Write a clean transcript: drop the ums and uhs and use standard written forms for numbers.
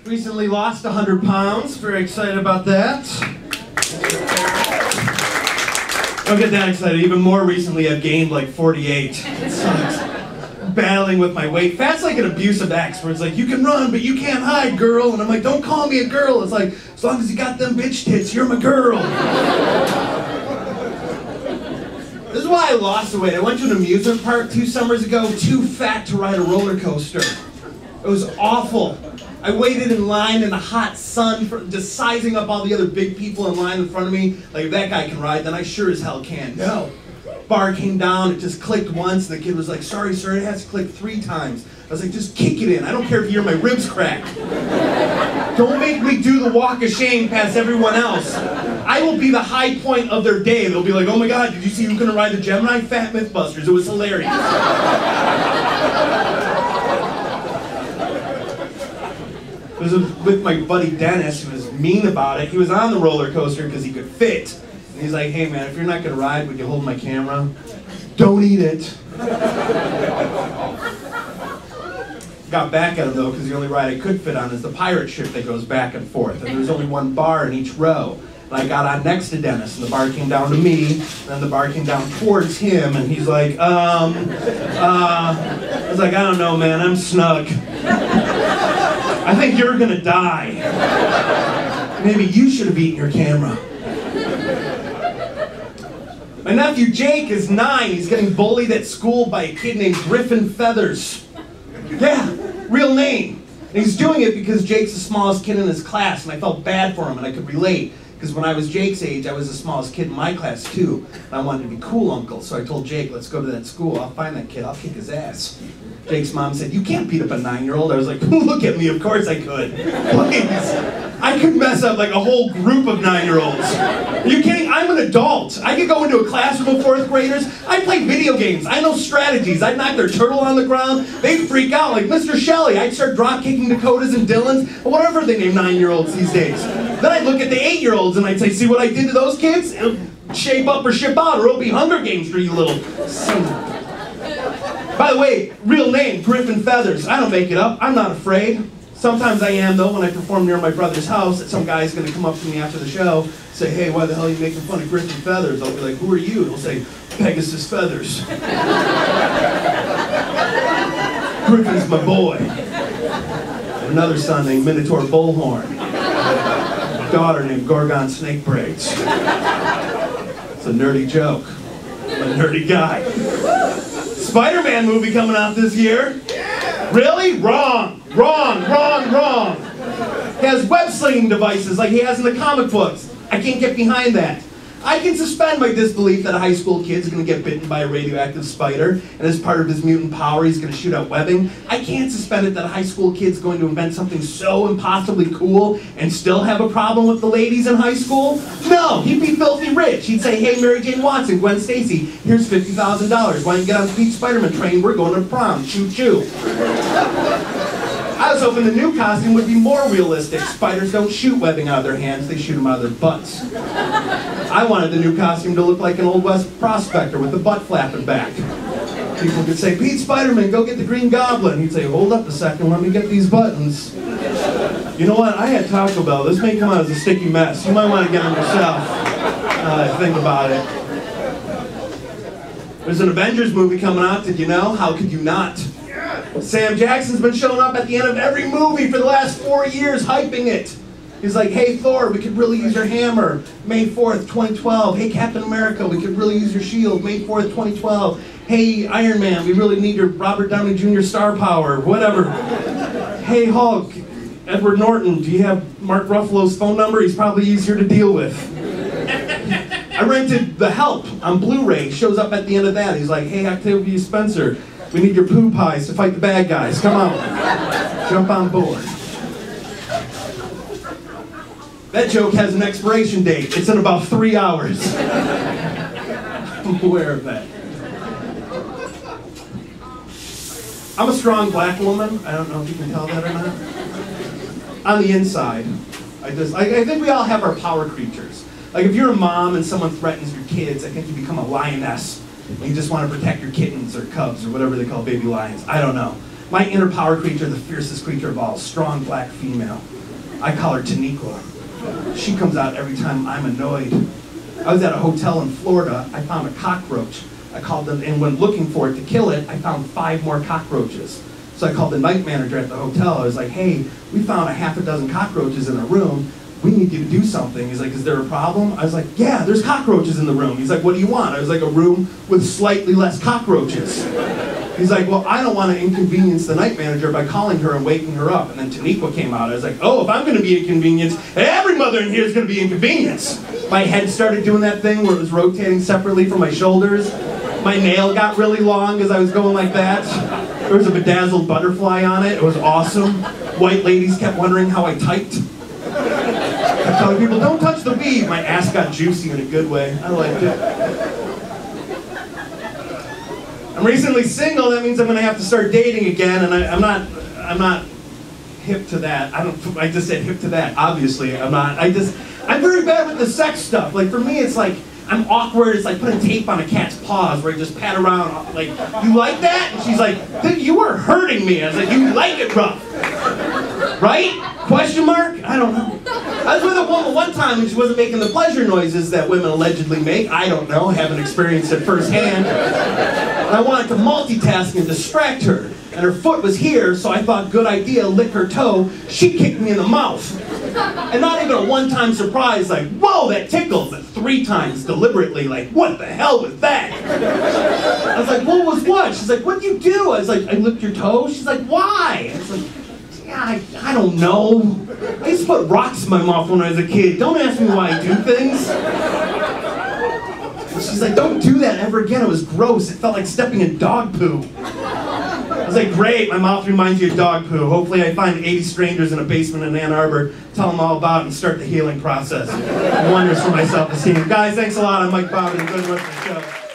Recently lost 100 pounds. Very excited about that. Don't get that excited. Even more recently, I've gained like 48. It sucks. Battling with my weight. Fat's like an abusive ex, where it's like, you can run, but you can't hide, girl. And I'm like, don't call me a girl. It's like, as long as you got them bitch tits, you're my girl. This is why I lost the weight. I went to an amusement park 2 summers ago, too fat to ride a roller coaster. It was awful. I waited in line in the hot sun, just sizing up all the other big people in line in front of me. Like, if that guy can ride, then I sure as hell can. No. Bar came down, it just clicked once, and the kid was like, sorry, sir, it has to click 3 times. I was like, just kick it in. I don't care if you hear my ribs crack. Don't make me do the walk of shame past everyone else. I will be the high point of their day. They'll be like, oh my God, did you see who's gonna ride the Gemini? Fat Mythbusters. It was hilarious. I was with my buddy Dennis, who was mean about it. He was on the roller coaster because he could fit. And he's like, hey man, if you're not gonna ride, would you hold my camera? Don't eat it. Got back at him though, because the only ride I could fit on is the pirate ship that goes back and forth. And there's only 1 bar in each row. And I got on next to Dennis, and the bar came down to me, and then the bar came down towards him, and he's like, I was like, I don't know man, I'm snug. I think you're gonna die. Maybe you should have eaten your camera. My nephew Jake is 9. He's getting bullied at school by a kid named Griffin Feathers. Yeah, real name. And he's doing it because Jake's the smallest kid in his class, and I felt bad for him, and I could relate. Because when I was Jake's age, I was the smallest kid in my class too. And I wanted to be cool uncle, so I told Jake, let's go to that school. I'll find that kid, I'll kick his ass. Jake's mom said, you can't beat up a 9-year-old. I was like, look at me, of course I could. Please. I could mess up like a whole group of 9-year-olds. Are you kidding? I'm an adult. I could go into a classroom of 4th graders. I play video games. I know strategies. I'd knock their turtle on the ground. They'd freak out like Mr. Shelley. I'd start drop kicking Dakotas and Dylans, or whatever they name 9-year-olds these days. Then I'd look at the 8-year-olds and I'd say, see what I did to those kids? It'll shape up or ship out, or it'll be Hunger Games for you little son. By the way, real name, Griffin Feathers. I don't make it up. I'm not afraid. Sometimes I am, though, when I perform near my brother's house. Some guy's going to come up to me after the show, say, hey, why the hell are you making fun of Griffin Feathers? I'll be like, who are you? He'll say, Pegasus Feathers. Griffin's my boy. And another son named Minotaur Bullhorn. A daughter named Gorgon Snake Braids. It's a nerdy joke. I'm a nerdy guy. Spider-Man movie coming out this year. Really? Wrong. Wrong, wrong, wrong. He has web-slinging devices like he has in the comic books. I can't get behind that. I can suspend my disbelief that a high school kid's going to get bitten by a radioactive spider, and as part of his mutant power, he's going to shoot out webbing. I can't suspend it that a high school kid's going to invent something so impossibly cool and still have a problem with the ladies in high school. No, he'd be filthy rich. He'd say, hey, Mary Jane Watson, Gwen Stacy, here's $50,000. Why don't you get on the Pete Spider-Man train? We're going to prom. Choo-choo. I was hoping the new costume would be more realistic. Spiders don't shoot webbing out of their hands, they shoot them out of their butts. I wanted the new costume to look like an Old West prospector with the butt flapping back. People could say, Pete Spider-Man, go get the Green Goblin. He'd say, hold up a second, let me get these buttons. You know what, I had Taco Bell. This may come out as a sticky mess. You might want to get them yourself. Think about it. There's an Avengers movie coming out, did you know? How could you not? Sam Jackson's been showing up at the end of every movie for the last 4 years, hyping it. He's like, hey Thor, we could really use your hammer. May 4th, 2012. Hey Captain America, we could really use your shield. May 4th, 2012. Hey Iron Man, we really need your Robert Downey Jr. star power. Whatever. Hey Hulk, Edward Norton, do you have Mark Ruffalo's phone number? He's probably easier to deal with. I rented The Help on Blu-ray. Shows up at the end of that. He's like, hey Octavia Spencer, we need your poo pies to fight the bad guys. Come on. Jump on board. That joke has an expiration date. It's in about 3 hours. I'm aware of that. I'm a strong black woman. I don't know if you can tell that or not. On the inside, I think we all have our power creatures. Like if you're a mom and someone threatens your kids, I think you become a lioness. And you just want to protect your kittens or cubs or whatever they call baby lions. I don't know. My inner power creature, the fiercest creature of all, strong black female. I call her Taniqua. She comes out every time I'm annoyed. I was at a hotel in Florida. I found a cockroach. I called them, and when looking for it to kill it, I found 5 more cockroaches. So I called the night manager at the hotel. I was like, hey, we found a half a dozen cockroaches in a room. We need you to do something. He's like, is there a problem? I was like, yeah, there's cockroaches in the room. He's like, what do you want? I was like, a room with slightly less cockroaches. He's like, well, I don't want to inconvenience the night manager by calling her and waking her up. And then Taniqua came out. I was like, oh, if I'm going to be inconvenienced, every mother in here is going to be inconvenienced. My head started doing that thing where it was rotating separately from my shoulders. My nail got really long as I was going like that. There was a bedazzled butterfly on it. It was awesome. White ladies kept wondering how I typed. I telling people, don't touch the weed. My ass got juicy in a good way. I liked it. I'm recently single. That means I'm going to have to start dating again, and I'm not hip to that. I just said hip to that. Obviously, I'm not. I'm very bad with the sex stuff. Like for me, it's like I'm awkward. It's like putting tape on a cat's paws where I just pat around. Like, you like that? And she's like, you are hurting me. I was like, you like it rough, right? Question mark? I don't know. I was with a woman one time and she wasn't making the pleasure noises that women allegedly make. I don't know, haven't experienced it firsthand. And I wanted to multitask and distract her. And her foot was here, so I thought, good idea, lick her toe. She kicked me in the mouth. And not even a one-time surprise, like, whoa, that tickles, but 3 times deliberately, like, what the hell was that? I was like, what was what? She's like, what'd you do? I was like, I licked your toe. She's like, why? I was like, yeah, I don't know. I used to put rocks in my mouth when I was a kid. Don't ask me why I do things. And she's like, don't do that ever again. It was gross. It felt like stepping in dog poo. I was like, great, my mouth reminds you of dog poo. Hopefully I find 80 strangers in a basement in Ann Arbor, tell them all about it, and start the healing process. Wonders for my self-esteem. Guys, thanks a lot. I'm Mike Bobbitt. Enjoy the rest of the show.